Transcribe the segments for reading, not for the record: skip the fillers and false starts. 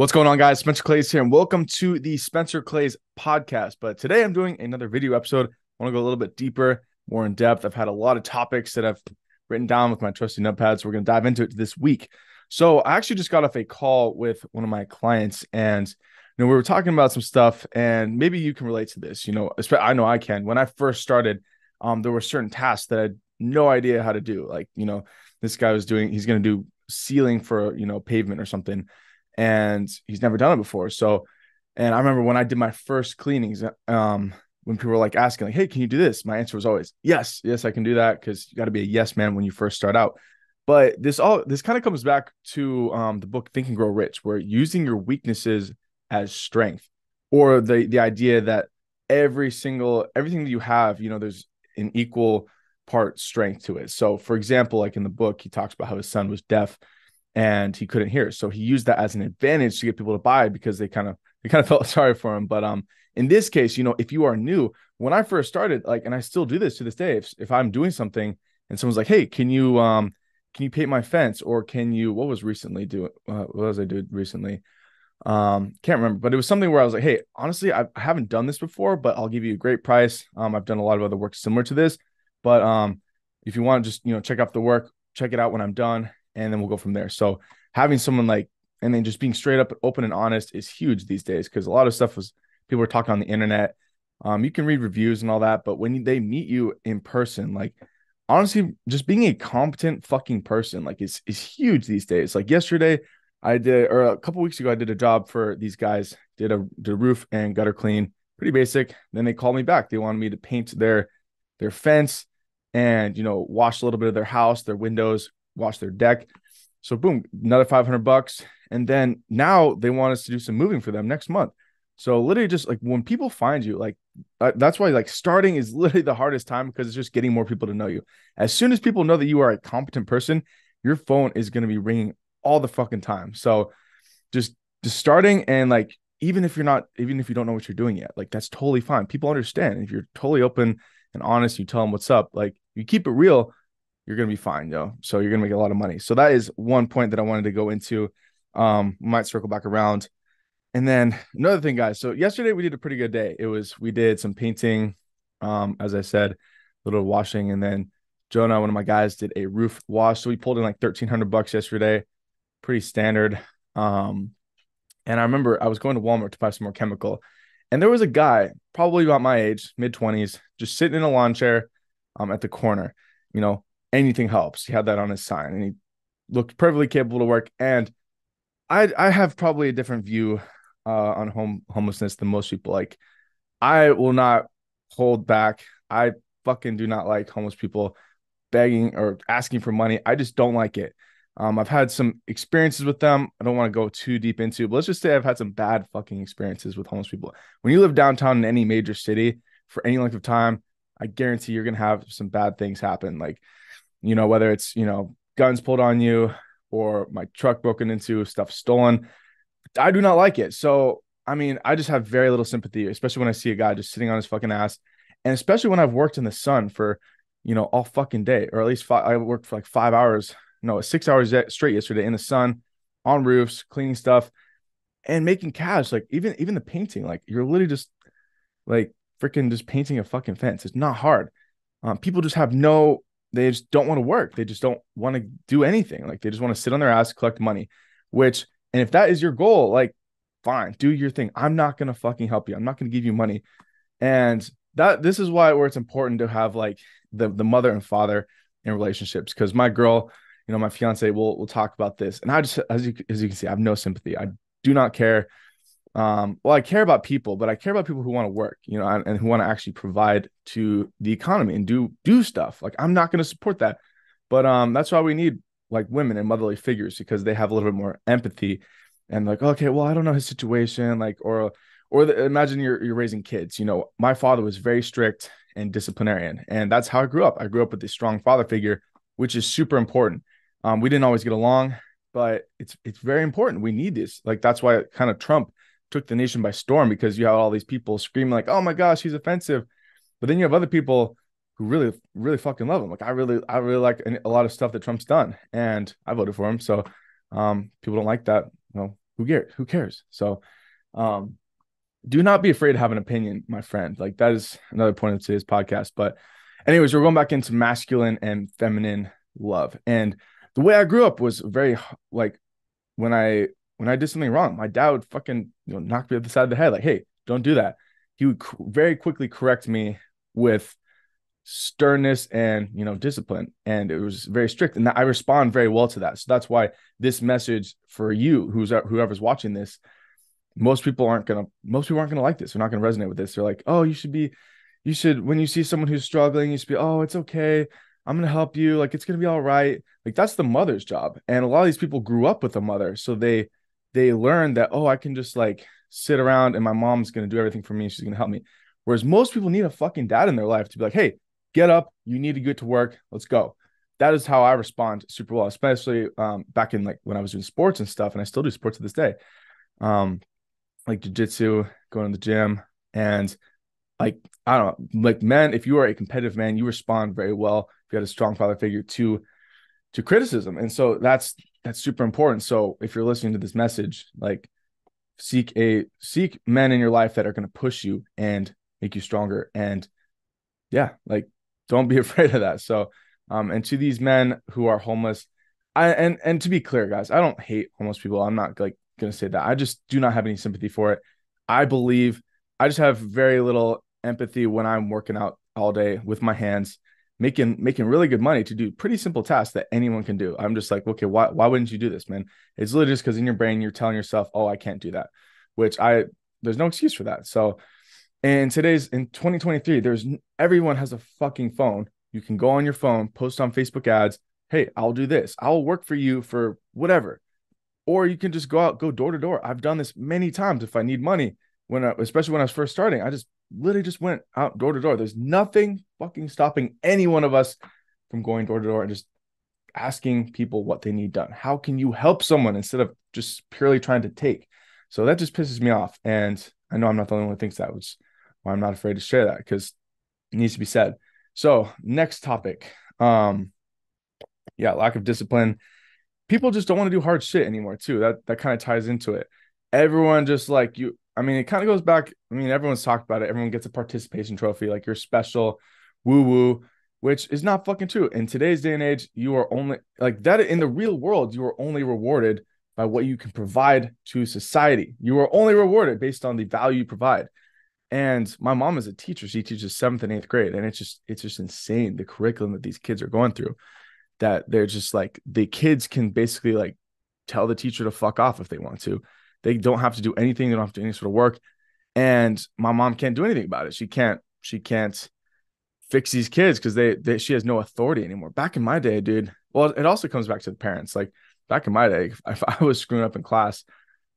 What's going on, guys? Spencer Clays here, and welcome to the Spencer Clays podcast. But today I'm doing another video episode. I want to go a little bit deeper, more in depth. I've had a lot of topics that I've written down with my trusty notepad, so we're going to dive into it this week. So I actually just got off a call with one of my clients, and we were talking about some stuff, and maybe you can relate to this. I know I can. When I first started, there were certain tasks that I had no idea how to do. Like, this guy was he's going to do sealing for, pavement or something, and he's never done it before. So, and I remember when I did my first cleanings, when people were like asking, like, "Hey, can you do this?" My answer was always, yes, I can do that, because you got to be a yes man when you first start out. But this kind of comes back to the book Think and Grow Rich, where using your weaknesses as strength, or the idea that everything that you have, there's an equal part strength to it. So, for example, like in the book, he talks about how his son was deaf and he couldn't hear. So he used that as an advantage to get people to buy, because they kind of felt sorry for him. But in this case, if you are new, when I first started, like, and I still do this to this day, if I'm doing something and someone's like, "Hey, can you paint my fence?" Or what was I doing recently? Can't remember, but it was something where I was like, "Hey, honestly, I haven't done this before, but I'll give you a great price. I've done a lot of other work similar to this, but if you want to just, check out the work, check it out when I'm done, and then we'll go from there." So having someone and then just being straight up, open and honest is huge these days, because a lot of stuff people are talking on the internet. You can read reviews and all that, but when they meet you in person, like, honestly, just being a competent fucking person, like, is huge these days. Like yesterday, or a couple weeks ago, I did a job for these guys, did a roof and gutter clean, pretty basic. Then they called me back. They wanted me to paint their fence and, wash a little bit of their house, their windows, wash their deck. So boom, another $500. And then now they want us to do some moving for them next month. So literally, just like, when people find you, like, that's why, like, starting is literally the hardest time, because it's just getting more people to know you. As soon as people know that you are a competent person, your phone is going to be ringing all the fucking time. So just starting, and like, even if you don't know what you're doing yet, like, that's totally fine. People understand. If you're totally open and honest, you tell them what's up, like, you keep it real, you're going to be fine, So you're going to make a lot of money. So that is one point that I wanted to go into. We might circle back around. And then another thing, guys. So yesterday we did a pretty good day. We did some painting, as I said, a little washing, and then Jonah, one of my guys, did a roof wash. So we pulled in like $1,300 yesterday, pretty standard. And I remember I was going to Walmart to buy some more chemical, and there was a guy probably about my age, mid-20s, just sitting in a lawn chair, at the corner. Anything helps. He had that on his sign, and he looked perfectly capable to work. And I have probably a different view on homelessness than most people. Like, I will not hold back. I fucking do not like homeless people begging or asking for money. I just don't like it. I've had some experiences with them. I don't want to go too deep into, but let's just say I've had some bad fucking experiences with homeless people. When you live downtown in any major city for any length of time, I guarantee you're going to have some bad things happen. Like, whether it's, guns pulled on you, or my truck broken into, stuff stolen. I do not like it. So, I mean, I just have very little sympathy, especially when I see a guy just sitting on his fucking ass. And especially when I've worked in the sun for, all fucking day, or at least I worked for like 5 hours, no, 6 hours straight yesterday in the sun, on roofs, cleaning stuff and making cash. Like, even the painting, like, you're literally just like freaking just painting a fucking fence. It's not hard. People just they just don't want to work. They just don't want to do anything. Like, they just want to sit on their ass, collect money, and if that is your goal, like, fine, do your thing. I'm not going to fucking help you. I'm not going to give you money. And this is where it's important to have, like, the mother and father in relationships. Because my girl, my fiance, will talk about this. And I just, as you can see, I have no sympathy. I do not care. Well, I care about people, but I care about people who want to work, and who want to actually provide to the economy and do stuff. Like, I'm not going to support that, but that's why we need, like, women and motherly figures, because they have a little bit more empathy. And like, okay, well, I don't know his situation, like, imagine you're raising kids. My father was very strict and disciplinarian, and that's how I grew up. I grew up with a strong father figure, which is super important. We didn't always get along, but it's very important. We need this. Like, that's why kind of Trump took the nation by storm, because you have all these people screaming like, "Oh my gosh, he's offensive," but then you have other people who really, really fucking love him. Like, I really like a lot of stuff that Trump's done, and I voted for him. So, people don't like that. Who cares? So, um, do not be afraid to have an opinion, my friend. Like that is another point of today's podcast. But anyways, we're going back into masculine and feminine love. And the way I grew up was very like when I did something wrong, my dad would fucking knock me off the side of the head, like, hey, don't do that. He would very quickly correct me with sternness and discipline, and it was very strict, and I respond very well to that. So that's why this message for you, whoever's watching this, most people aren't gonna like this. They're not gonna resonate with this. They're like, oh, you should when you see someone who's struggling, you should be, oh, it's okay, I'm gonna help you, like it's gonna be all right. Like that's the mother's job, and a lot of these people grew up with a mother, so they learn that, oh, I can just like sit around and my mom's gonna do everything for me, she's gonna help me. Whereas most people need a fucking dad in their life to be like, hey, get up, you need to get to work, let's go. That is how I respond super well, especially back in like when I was doing sports and stuff, and I still do sports to this day. Like jiu-jitsu, going to the gym, and like I don't know, like men, if you are a competitive man, you respond very well if you had a strong father figure to criticism. And so that's super important. So if you're listening to this message, like seek men in your life that are going to push you and make you stronger. And yeah, like don't be afraid of that. So and to these men who are homeless, and to be clear, guys, I don't hate homeless people. I'm not like going to say that. I just do not have any sympathy for it. I just have very little empathy when I'm working out all day with my hands, making really good money to do pretty simple tasks that anyone can do. I'm just like, okay, why wouldn't you do this, man? It's literally just because in your brain you're telling yourself, oh, I can't do that, which there's no excuse for that. So in 2023, everyone has a fucking phone. You can go on your phone, post on Facebook ads, hey, I'll do this, I'll work for you for whatever. Or you can just go door to door. I've done this many times. If I need money, especially when I was first starting, I just literally just went out door to door. There's nothing fucking stopping any one of us from going door to door and just asking people what they need done. How can you help someone instead of just purely trying to take? So that just pisses me off. And I know I'm not the only one who thinks that, which is why I'm not afraid to share that, because it needs to be said. So next topic. Lack of discipline. People just don't want to do hard shit anymore too. That kind of ties into it. Everyone just like you. I mean, it kind of goes back. I mean, everyone's talked about it. Everyone gets a participation trophy, like you're special, woo woo, which is not fucking true. In today's day and age, you are only like that. In the real world, you are only rewarded by what you can provide to society. You are only rewarded based on the value you provide. And my mom is a teacher. She teaches 7th and 8th grade, and it's just insane the curriculum that these kids are going through. That they're just like, the kids can basically like tell the teacher to fuck off if they want to. They don't have to do anything. They don't have to do any sort of work. And my mom can't do anything about it. She can't fix these kids because she has no authority anymore. Back in my day, dude, well, it also comes back to the parents. Like back in my day, if I was screwing up in class,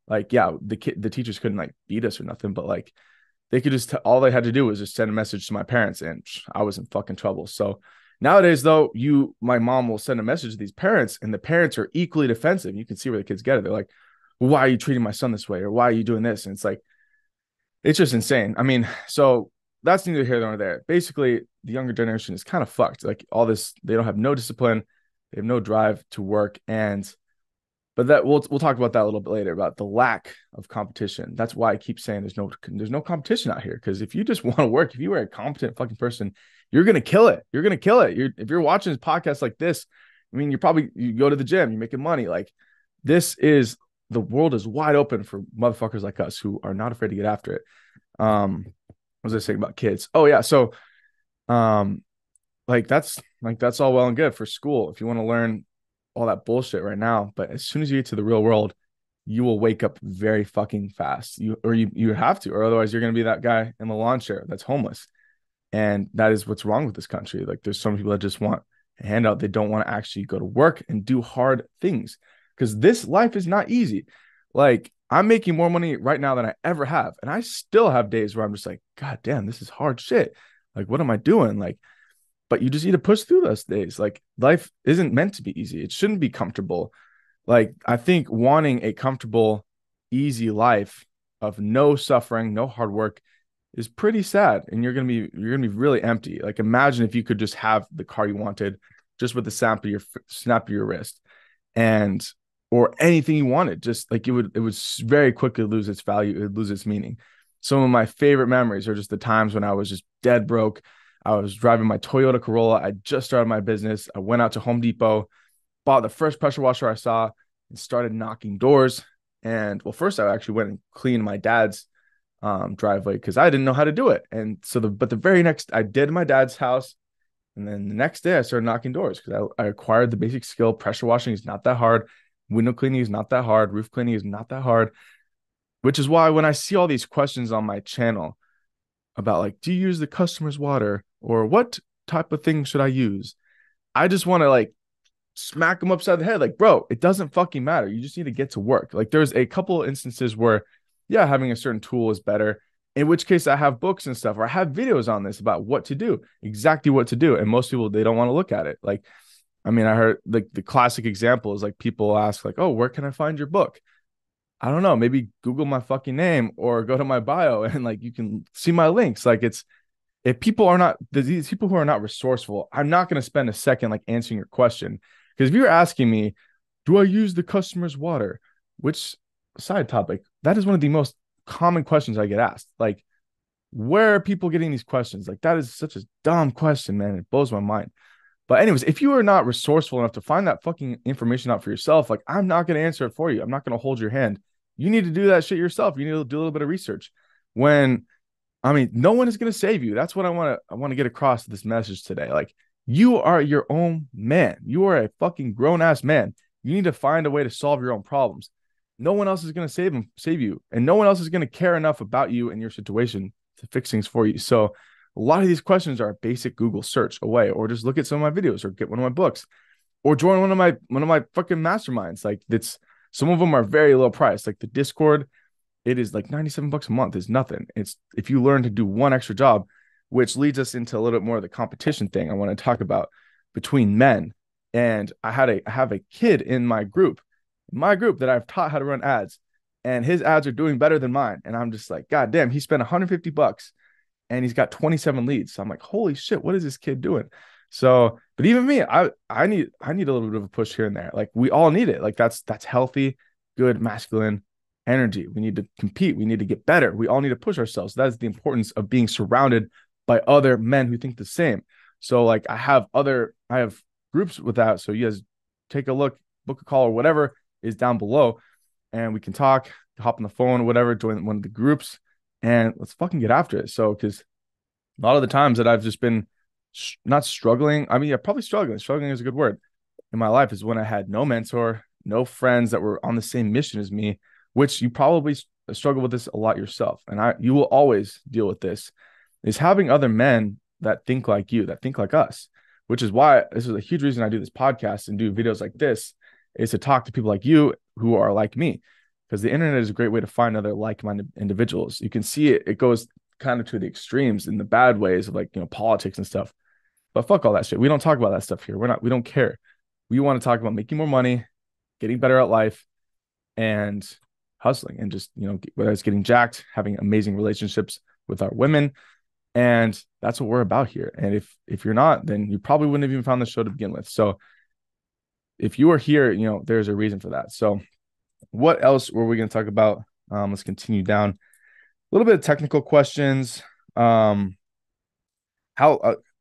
like, yeah, the teachers couldn't like beat us or nothing, but like they could just, all they had to do was just send a message to my parents and I was in fucking trouble. So nowadays, though, my mom will send a message to these parents, and the parents are equally defensive. You can see where the kids get it. They're like, well, why are you treating my son this way? Or why are you doing this? And it's like, it's just insane. I mean, so that's neither here nor there. Basically, the younger generation is kind of fucked. Like all this, they don't have no discipline. They have no drive to work. But that we'll talk about that a little bit later, about the lack of competition. That's why I keep saying there's no competition out here. Because if you just want to work, if you are a competent fucking person, you're gonna kill it. You're gonna kill it. If you're watching this podcast like this, I mean, you go to the gym, you're making money. Like the world is wide open for motherfuckers like us who are not afraid to get after it. What was I saying about kids? Oh yeah, so that's all well and good for school if you want to learn all that bullshit right now, but as soon as you get to the real world, you will wake up very fucking fast. You have to, or otherwise you're going to be that guy in the lawn chair that's homeless. And that is what's wrong with this country. Like there's some people that just want a handout. They don't want to actually go to work and do hard things, because this life is not easy. Like I'm making more money right now than I ever have. And I still have days where I'm just like, God damn, this is hard shit. Like, what am I doing? Like, but you just need to push through those days. Like life isn't meant to be easy. It shouldn't be comfortable. Like I think wanting a comfortable, easy life of no suffering, no hard work is pretty sad. And you're going to be really empty. Like imagine if you could just have the car you wanted just with the snap of your wrist. And or anything you wanted. Just like it would very quickly lose its value. It would lose its meaning. Some of my favorite memories are just the times when I was just dead broke. I was driving my Toyota Corolla. I just started my business. I went out to Home Depot, bought the first pressure washer I saw, and started knocking doors. And well, first I actually went and cleaned my dad's driveway because I didn't know how to do it. And so the very next I did my dad's house. And then the next day I started knocking doors because I acquired the basic skill. Pressure washing is not that hard. Window cleaning is not that hard. Roof cleaning is not that hard, which is why when I see all these questions on my channel about like, do you use the customer's water or what type of thing should I use? I just want to like smack them upside the head. Like, bro, it doesn't fucking matter. You just need to get to work. Like there's a couple of instances where, yeah, having a certain tool is better. In which case I have books and stuff, or I have videos on this about what to do, exactly what to do. And most people, they don't want to look at it. Like, I mean, I heard like the classic example is like people ask like, oh, where can I find your book? I don't know, maybe Google my fucking name or go to my bio and like you can see my links. Like it's, if people are not, these people who are not resourceful, I'm not going to spend a second like answering your question. Because if you're asking me, do I use the customer's water? Which side topic, that is one of the most common questions I get asked. Like, where are people getting these questions? Like, that is such a dumb question, man. It blows my mind. But anyways, if you are not resourceful enough to find that fucking information out for yourself, like I'm not going to answer it for you. I'm not going to hold your hand. You need to do that shit yourself. You need to do a little bit of research. When, I mean, no one is going to save you. That's what I want to get across this message today. Like, you are your own man. You are a fucking grown ass man. You need to find a way to solve your own problems. No one else is going to save you, and no one else is going to care enough about you and your situation to fix things for you. So a lot of these questions are a basic Google search away, or just look at some of my videos, or get one of my books, or join one of my fucking masterminds. Like it's, some of them are very low price. Like the Discord, it is like $97 a month is nothing. It's if you learn to do one extra job, which leads us into a little bit more of the competition thing I want to talk about between men. And I have a kid in my group that I've taught how to run ads, and his ads are doing better than mine. And I'm just like, God damn, he spent $150 and he's got 27 leads. So I'm like, holy shit, what is this kid doing? So, but even me, I need a little bit of a push here and there. Like we all need it. Like that's healthy, good, masculine energy. We need to compete. We need to get better. We all need to push ourselves. That is the importance of being surrounded by other men who think the same. So like I have groups with that. So you guys take a look, book a call or whatever is down below, and we can talk, hop on the phone or whatever, join one of the groups, and let's fucking get after it. So, because a lot of the times that I've just been not struggling, I mean, yeah, probably struggling is a good word in my life, is when I had no mentor, no friends that were on the same mission as me, which you probably struggle with this a lot yourself. And you will always deal with this, is having other men that think like you, that think like us, which is why this is a huge reason I do this podcast and do videos like this, is to talk to people like you who are like me, because the internet is a great way to find other like-minded individuals. You can see it goes kind of to the extremes in the bad ways of like, politics and stuff, but fuck all that shit. We don't talk about that stuff here. We don't care. We want to talk about making more money, getting better at life, and hustling, and just, whether it's getting jacked, having amazing relationships with our women. And that's what we're about here. And if you're not, then you probably wouldn't have even found the show to begin with. So if you are here, there's a reason for that. So what else were we going to talk about? Let's continue down a little bit of technical questions. How,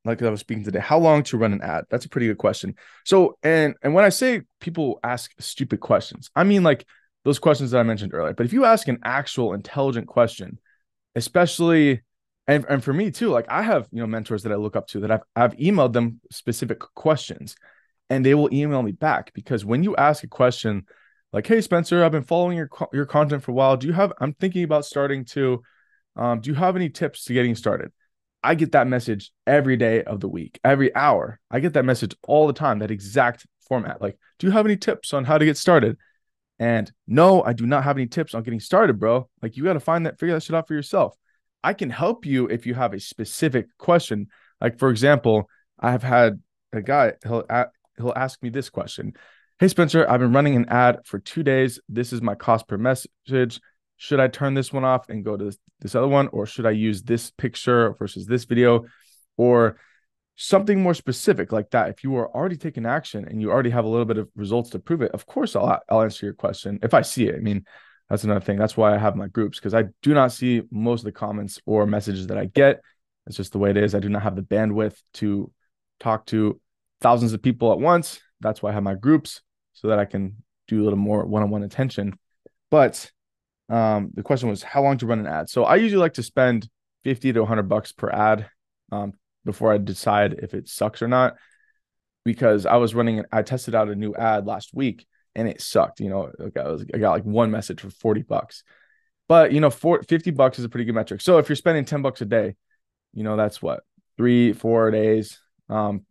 like I was speaking today, how long to run an ad? That's a pretty good question. So, and when I say people ask stupid questions, I mean like those questions that I mentioned earlier. But if you ask an actual intelligent question, especially, and for me too, like I have, mentors that I look up to that I've emailed them specific questions, and they will email me back. Because when you ask a question like, hey, Spencer, I've been following your content for a while. I'm thinking about starting to, do you have any tips to getting started? I get that message every day of the week, every hour. I get that message all the time, that exact format. Like, do you have any tips on how to get started? And no, I do not have any tips on getting started, bro. Like, you got to figure that shit out for yourself. I can help you if you have a specific question. Like, for example, I have had a guy, he'll ask me this question. Hey, Spencer, I've been running an ad for 2 days. This is my cost per message. Should I turn this one off and go to this other one? Or should I use this picture versus this video? Or something more specific like that. If you are already taking action and you already have a little bit of results to prove it, of course I'll answer your question if I see it. I mean, that's another thing. That's why I have my groups, because I do not see most of the comments or messages that I get. It's just the way it is. I do not have the bandwidth to talk to thousands of people at once. That's why I have my groups, so that I can do a little more one-on-one attention. But the question was how long to run an ad. So I usually like to spend 50 to $100 per ad before I decide if it sucks or not, because I tested out a new ad last week and it sucked. I got like one message for $40, but $50 is a pretty good metric. So if you're spending $10 a day, that's what, 3-4 days.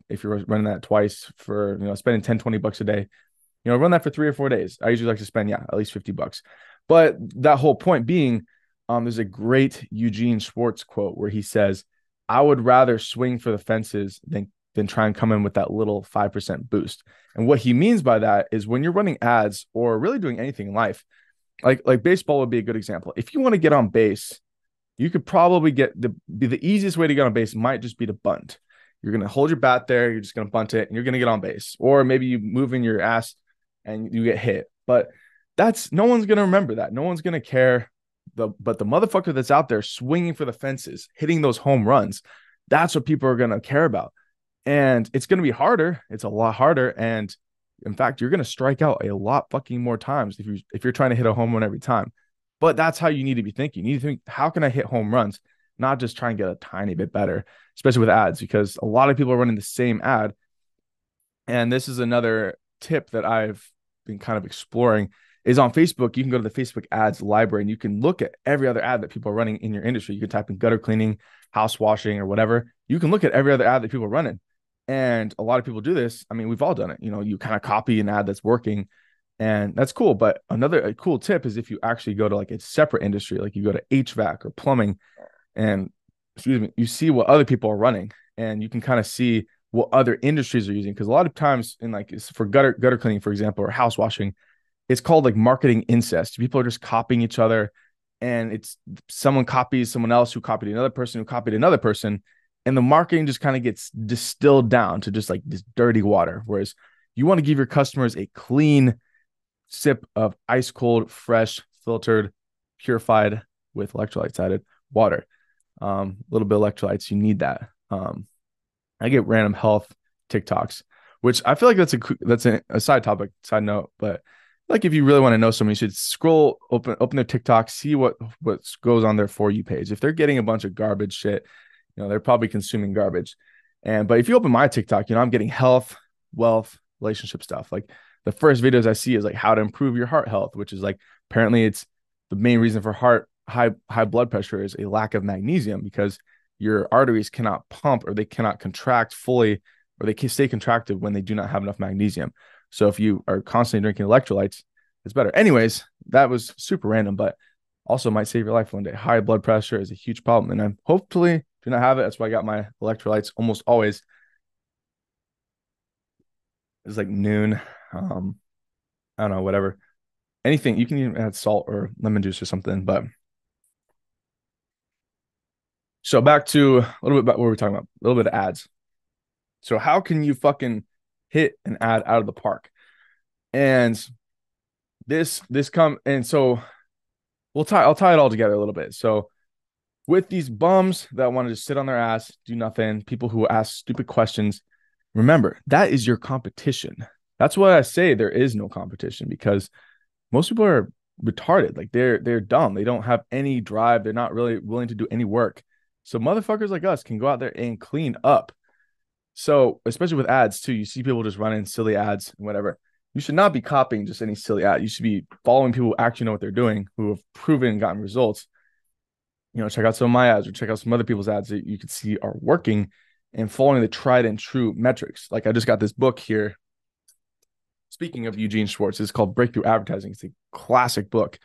If you're running that twice for, spending $10-20 a day, run that for 3 or 4 days. I usually like to spend, at least $50. But that whole point being, there's a great Eugene Schwartz quote where he says, I would rather swing for the fences than try and come in with that little 5% boost. And what he means by that is when you're running ads or really doing anything in life, like baseball would be a good example. If you want to get on base, you could probably the easiest way to get on base might just be to bunt. You're going to hold your bat there. You're just going to bunt it and you're going to get on base. Or maybe you move in your ass and you get hit. But no one's going to remember that. No one's going to care. But the motherfucker that's out there swinging for the fences, hitting those home runs, that's what people are going to care about. And it's going to be harder. It's a lot harder. And in fact, you're going to strike out a lot fucking more times if you're trying to hit a home run every time. But that's how you need to be thinking. You need to think, how can I hit home runs? Not just try and get a tiny bit better, especially with ads, because a lot of people are running the same ad. And this is another tip that I've been kind of exploring is on Facebook. You can go to the Facebook ads library and you can look at every other ad that people are running in your industry. You can type in gutter cleaning, house washing, or whatever. You can look at every other ad that people are running. And a lot of people do this. I mean, we've all done it. You kind of copy an ad that's working, and that's cool. But a cool tip is if you actually go to like a separate industry, like you go to HVAC or plumbing, and you see what other people are running, and you can kind of see what other industries are using. Because a lot of times for gutter cleaning, for example, or house washing, it's called like marketing incest. People are just copying each other, and it's someone copies someone else who copied another person who copied another person. And the marketing just kind of gets distilled down to just like this dirty water. Whereas you want to give your customers a clean sip of ice cold, fresh, filtered, purified with electrolytes added water. A little bit of electrolytes. You need that. I get random health TikToks, which I feel like that's a side topic, side note. But like if you really want to know someone, you should scroll, open their TikTok, see what goes on their For You page. If they're getting a bunch of garbage shit, they're probably consuming garbage. But if you open my TikTok, I'm getting health, wealth, relationship stuff. Like the first videos I see is like how to improve your heart health, which is like, apparently it's the main reason for high blood pressure is a lack of magnesium, because your arteries cannot pump, or they cannot contract fully, or they can stay contracted when they do not have enough magnesium. So if you are constantly drinking electrolytes, it's better. Anyways, that was super random, but also might save your life one day. High blood pressure is a huge problem, and I hopefully do not have it. That's why I got my electrolytes almost always. It's like noon. I don't know, whatever. Anything. You can even add salt or lemon juice or something. But so back to a little bit about what we're talking about, a little bit of ads. So how can you fucking hit an ad out of the park? And so I'll tie it all together a little bit. So with these bums that want to just sit on their ass, do nothing, people who ask stupid questions, remember, that is your competition. That's why I say there is no competition, because most people are retarded. Like they're dumb. They don't have any drive. They're not really willing to do any work. So motherfuckers like us can go out there and clean up. So especially with ads too, you see people just running silly ads and whatever. You should not be copying just any silly ad. You should be following people who actually know what they're doing, who have proven and gotten results. Check out some of my ads or check out some other people's ads that you can see are working and following the tried and true metrics. Like I just got this book here. Speaking of Eugene Schwartz, it's called Breakthrough Advertising. It's a classic book.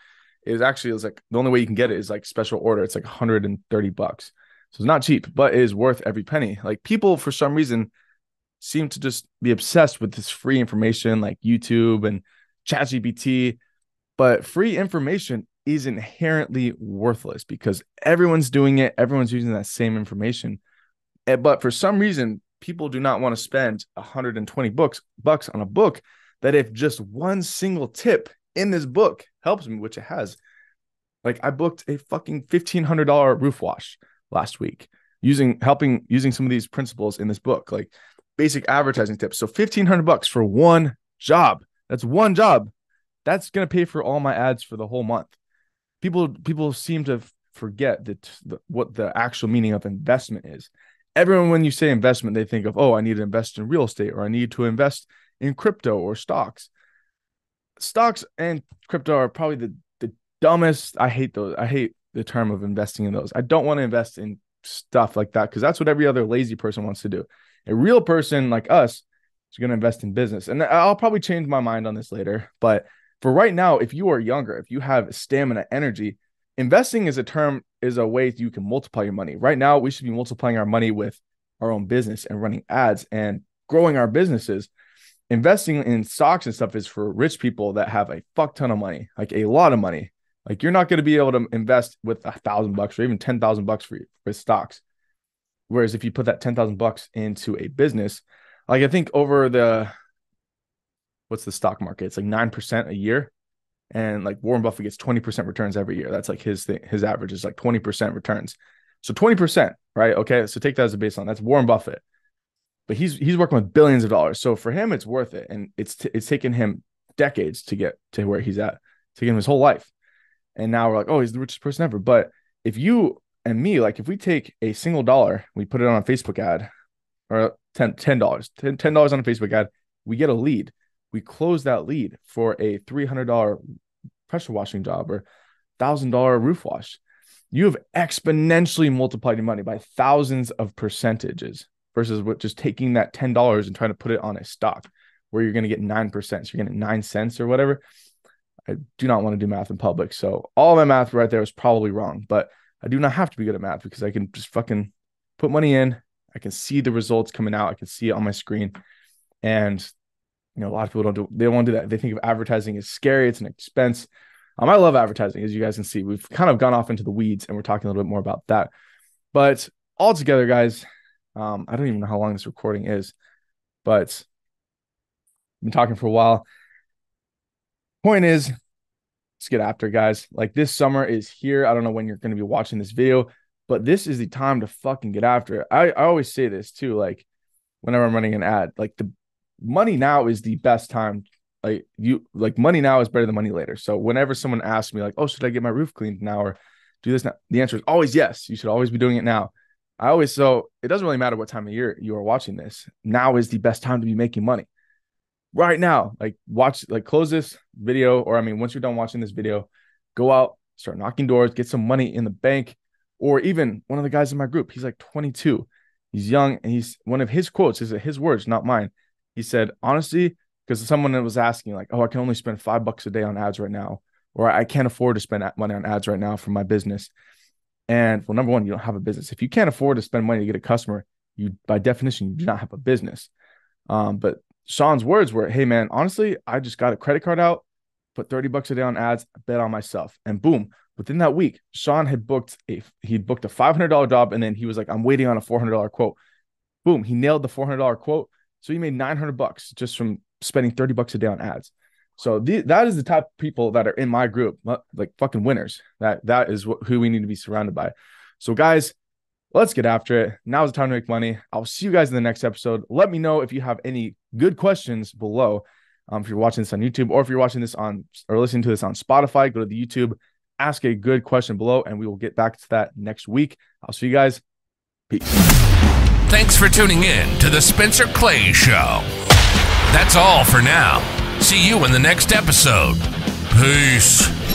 It was like the only way you can get it is like special order. It's like $130. So it's not cheap, but it is worth every penny. Like people, for some reason, seem to just be obsessed with this free information like YouTube and ChatGPT. But free information is inherently worthless because everyone's doing it. Everyone's using that same information. But for some reason, people do not want to spend 120 bucks on a book that if just one single tip in this book helps me, which it has. Like I booked a fucking $1,500 roof wash last week using some of these principles in this book, like basic advertising tips. So $1,500 for one job. That's one job. That's going to pay for all my ads for the whole month. People seem to forget what the actual meaning of investment is. Everyone, when you say investment, they think of, oh, I need to invest in real estate, or I need to invest in crypto or stocks. Stocks and crypto are probably the dumbest. I hate those. I hate the term of investing in those. I don't want to invest in stuff like that because that's what every other lazy person wants to do. A real person like us is going to invest in business. And I'll probably change my mind on this later. But for right now, if you are younger, if you have stamina, energy, investing is a way you can multiply your money. Right now, we should be multiplying our money with our own business and running ads and growing our businesses. Investing in stocks and stuff is for rich people that have a fuck ton of money, like a lot of money. Like you're not going to be able to invest with $1,000 or even $10,000 for stocks. Whereas if you put that $10,000 into a business, like I think over what's the stock market? It's like 9% a year. And like Warren Buffett gets 20% returns every year. That's like his thing. His average is like 20% returns. So 20%, right? Okay. So take that as a baseline. That's Warren Buffett. But he's working with billions of dollars. So for him, it's worth it. And it's taken him decades to get to where he's at. It's taken him his whole life. And now we're like, oh, he's the richest person ever. But if you and me, like if we take a single dollar, we put it on a Facebook ad, or $10 on a Facebook ad, we get a lead. We close that lead for a $300 pressure washing job or $1,000 roof wash. You have exponentially multiplied your money by thousands of percentages versus just taking that $10 and trying to put it on a stock where you're going to get 9%. So you're getting 9 cents or whatever. I do not want to do math in public. So all my math right there was probably wrong, but I do not have to be good at math because I can just fucking put money in. I can see the results coming out. I can see it on my screen. And, you know, a lot of people they won't do that. They think of advertising as scary. It's an expense. I love advertising, as you guys can see. We've kind of gone off into the weeds and we're talking a little bit more about that. But all together, guys, I don't even know how long this recording is, but I've been talking for a while. Point is, let's get after it, guys. Like this summer is here. I don't know when you're going to be watching this video, but this is the time to fucking get after it. I always say this too, like whenever I'm running an ad, like the money now is the best time. Like money now is better than money later. So whenever someone asks me like, oh, should I get my roof cleaned now or do this now? The answer is always yes. You should always be doing it now. So it doesn't really matter what time of year you are watching this. Now is the best time to be making money. Right now, close this video, or once you're done watching this video, go out, start knocking doors, get some money in the bank. Or even one of the guys in my group, he's like 22. He's young, and he's one of his quotes, is his words, not mine. He said, honestly, because someone was asking like, oh, I can only spend $5 a day on ads right now, or I can't afford to spend money on ads right now for my business. And well, number one, you don't have a business. If you can't afford to spend money to get a customer, you by definition, you do not have a business. But Sean's words were, hey man, honestly, I just got a credit card out, put $30 a day on ads, bet on myself. And boom, within that week, Sean had booked a $500 job. And then he was like, I'm waiting on a $400 quote. Boom. He nailed the $400 quote. So he made $900 just from spending $30 a day on ads. So that is the type of people that are in my group, like fucking winners. That is who we need to be surrounded by. So guys, let's get after it. Now's the time to make money. I'll see you guys in the next episode. Let me know if you have any good questions below. If you're watching this on YouTube, or if you're watching this or listening to this on Spotify, go to the YouTube, ask a good question below, and we will get back to that next week. I'll see you guys. Peace. Thanks for tuning in to the Spencer Clay Show. That's all for now. See you in the next episode. Peace.